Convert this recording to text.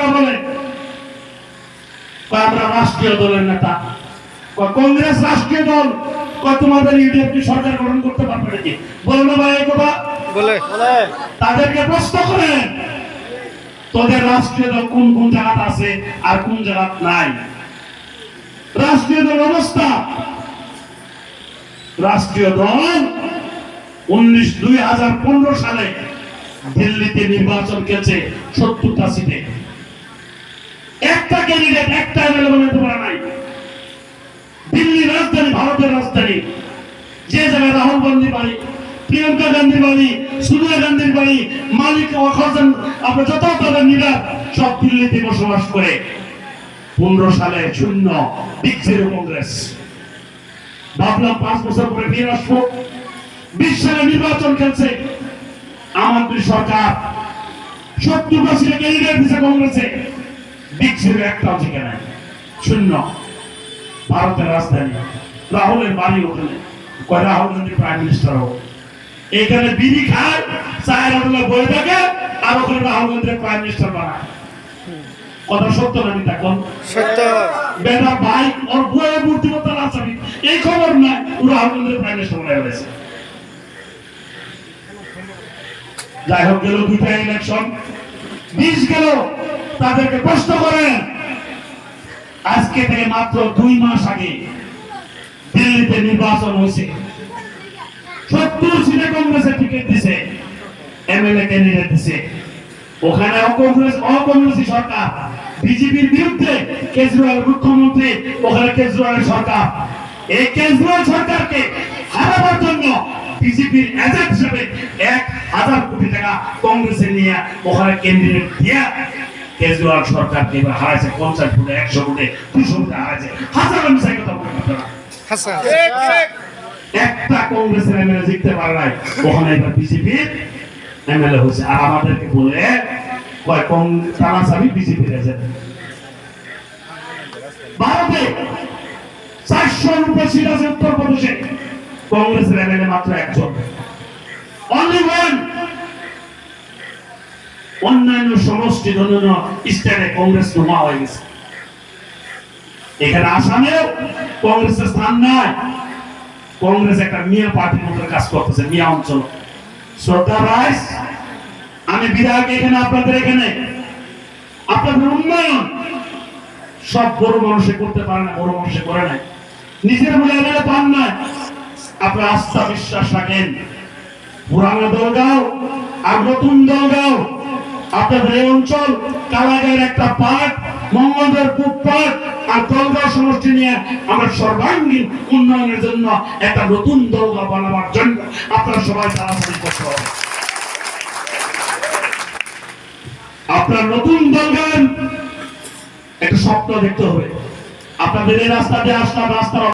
নেতারা বলে আমরা রাষ্ট্রীয় দলের নেতা, কংগ্রেস রাষ্ট্রীয় দল, তোমাদের ইউডিএফ কি সরকার গঠন করতে পারবে নাকি? বলে না ভাই এই কথা বলে। তাদেরকে প্রশ্ন করেন তোদের রাষ্ট্রীয় দল কোন কোন জায়গাতে আছে আর কোন জায়গাতে নাই। রাষ্ট্রীয় দল অবস্থা, রাষ্ট্রীয় দল 2015 সালে দিল্লিতে নির্বাচন খেলছে 70টা সিটে, একটা ক্যান্ডিডেট একটা এমএলএ বানাতে পারে নাই। দিল্লি রাজধানী, ভারতের রাজধানী, যে জায়গায় রাহুল গান্ধী বাড়ি, প্রিয়াঙ্কা গান্ধী বাড়ি, সোনিয়া গান্ধীর বাড়ি, মালিক ওয়াখাজান, আপনার যত তাদের লিডার সব দিল্লিতে বসবাস করে। 15 সালে শূন্য, বিগ জিরো কংগ্রেস। ভাবলাম 5 বছর পরে ফিরে আসবো। 20 সালে নির্বাচন খেলছে আমাদের সরকার, 70টা সিটে ক্যান্ডিডেট দিচ্ছে কংগ্রেসে, বিগ জিরো একটাও থেকে নাই, শূন্য। ভারতের রাজধানী, রাহুলের বাড়ি ওখানে, কয় রাহুল গান্ধী প্রাইম মিনিস্টার হোক। এখানে বিড়ি খায়, চায়ের হোটেলে বয়ে থাকে, আর ওখানে রাহুল গান্ধী প্রাইম মিনিস্টার বানায়। কথা সত্য না মিথ্যা? কোন সত্য? বেটা ভাই ওর বইয়ে মূর্তিমত্তা লাচাবি, এই খবর নাই ও রাহুল গান্ধী প্রাইম মিনিস্টার বানায় ফেলেছে। যাই হোক, গেল 2টা ইলেকশন, 20 গেল। তাদেরকে প্রশ্ন করেন আজকে থেকে মাত্র 2 মাস আগে দিল্লিতে নির্বাচন হয়েছে, 70 সিটে কংগ্রেসের টিকিট দিছে, এমএলএ ক্যান্ডিডেট দিছে। ওখানে অকংগ্রেসী সরকার, বিজেপির বিরুদ্ধে কেজরিওয়াল মুখ্যমন্ত্রী, ওখানে কেজরিওয়ালের সরকার। এই কেজরিওয়াল সরকারকে হারাবার জন্য বিজেপির এজেন্ট হিসেবে 1000 কোটি টাকা কংগ্রেসে নিয়ে ওখানে ক্যান্ডিডেট দিয়ে কেজরিওয়াল সরকারকে হারাইছে। 50 ভোটে, 100 ভোটে, 200 ভোটে হারাইছে। হাজার মিসাই কথা বলেন আপনারা। একটা কংগ্রেসের এমএলএ জিততে পারে নাই, ওখানে এবার বিজেপির এমএলএ হয়েছে। আর আমাদেরকে বলে কয় তারা সবই বিজেপির এজেন্ট। ভারতে 400 রুপে সিট আছে উত্তরপ্রদেশে, কংগ্রেসের এমএলএ মাত্র একজন, অনলি ওয়ান। অন্যান্য সমষ্টি অন্যান্য স্টেটে কংগ্রেস জমা হয়ে গেছে। এখানে আসামেও কংগ্রেসের স্থান নাই। কংগ্রেস একটা মিয়া পার্টির মতো কাজ করতেছে, মিয়া অঞ্চল। শ্রদ্ধা রাইস, আমি বিধায়ক এখানে, আপনাদের এখানে, আপনাদের উন্নয়ন সব বড় মানুষে করতে পারে না, বড় মানুষে করে নাই, নিজের বলে এমএলএ পান না। আপনার আস্থা বিশ্বাস রাখেন, পুরানো দলগাঁও আর নতুন দলগাঁও, আপনাদের এই অঞ্চল কালাগাঁয়ের একটা পার্ট, মঙ্গলদের পূব পার্ট আর দলগাঁও সমষ্টি নিয়ে আমরা সর্বাঙ্গীন উন্নয়নের জন্য একটা নতুন দলগাঁও বানাবার জন্য আপনারা সবাই তাড়াতাড়ি করতে হবে। আপনার নতুন দলগাঁও একটা স্বপ্ন দেখতে হবে। আপনাদের এই রাস্তা দিয়ে আসলাম, রাস্তার